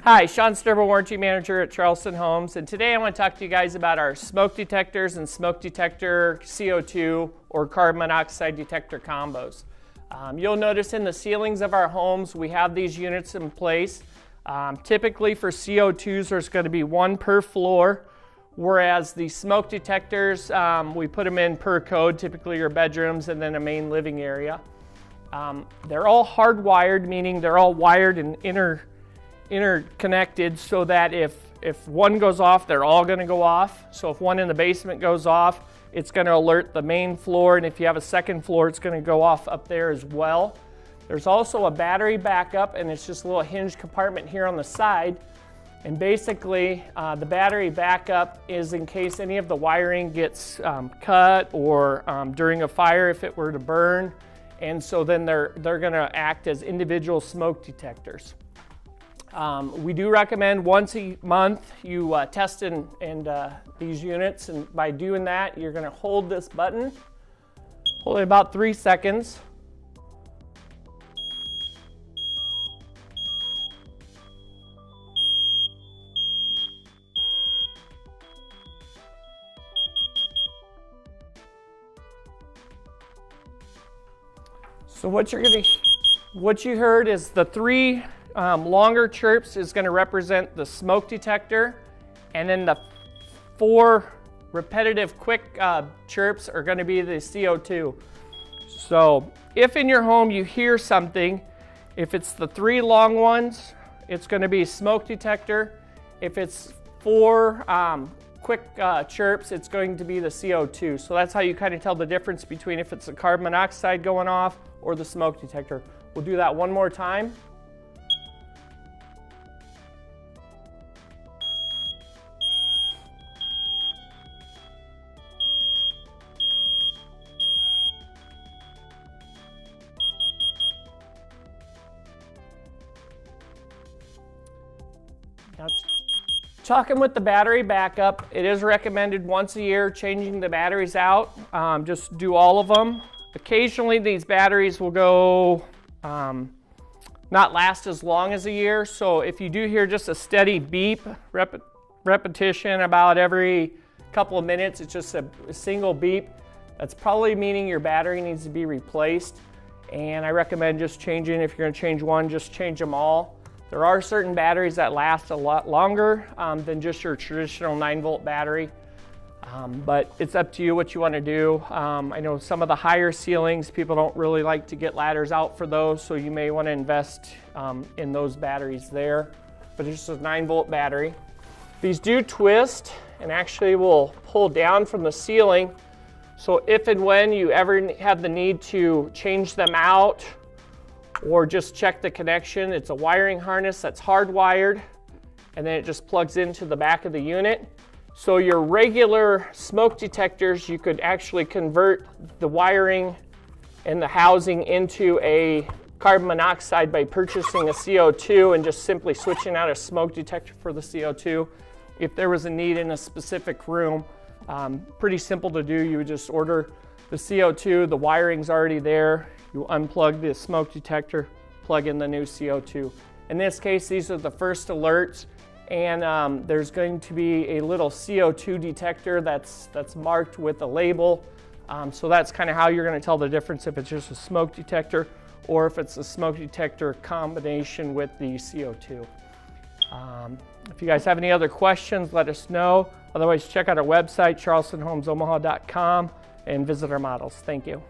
Hi, Sean Stodola, Warranty Manager at Charleston Homes, and today I want to talk to you guys about our smoke detectors and smoke detector CO2 or carbon monoxide detector combos. You'll notice in the ceilings of our homes we have these units in place. Typically for CO2s there's going to be one per floor, whereas the smoke detectors we put them in per code, typically your bedrooms and then a main living area. They're all hardwired, meaning they're all wired and interconnected so that if one goes off, they're all going to go off. So if one in the basement goes off, it's going to alert the main floor, and if you have a second floor, it's going to go off up there as well. There's also a battery backup, and it's just a little hinged compartment here on the side. And basically, the battery backup is in case any of the wiring gets cut or during a fire if it were to burn. And so then they're going to act as individual smoke detectors. We do recommend once a month you test these units, and by doing that you're going to hold this button, hold it about 3 seconds. So what you heard is the three longer chirps is going to represent the smoke detector, and then the 4 repetitive quick chirps are going to be the CO2. So if in your home you hear something, if it's the 3 long ones, it's going to be smoke detector. If it's 4 quick chirps, it's going to be the CO2. So that's how you kind of tell the difference between if it's the carbon monoxide going off or the smoke detector. We'll do that one more time. Now, talking with the battery backup, it is recommended once a year changing the batteries out. Just do all of them. Occasionally these batteries will go not last as long as a year, so if you do hear just a steady beep repetition about every couple of minutes, it's just a single beep, that's probably meaning your battery needs to be replaced. And I recommend just changing. If you're going to change one, just change them all. There are certain batteries that last a lot longer than just your traditional 9-volt battery, but it's up to you what you want to do. I know some of the higher ceilings, people don't really like to get ladders out for those, so you may want to invest in those batteries there, but it's just a 9-volt battery. These do twist and actually will pull down from the ceiling, so if and when you ever have the need to change them out or just check the connection, it's a wiring harness that's hardwired, and then it just plugs into the back of the unit. So your regular smoke detectors, you could actually convert the wiring and the housing into a carbon monoxide by purchasing a CO2 and just simply switching out a smoke detector for the CO2. If there was a need in a specific room, pretty simple to do. You would just order the CO2, the wiring's already there. You unplug the smoke detector, plug in the new CO2. In this case, these are the first alerts, and there's going to be a little CO2 detector that's marked with a label. So that's kind of how you're going to tell the difference if it's just a smoke detector or if it's a smoke detector combination with the CO2. If you guys have any other questions, let us know. Otherwise, check out our website, charlestonhomesomaha.com, and visit our models. Thank you.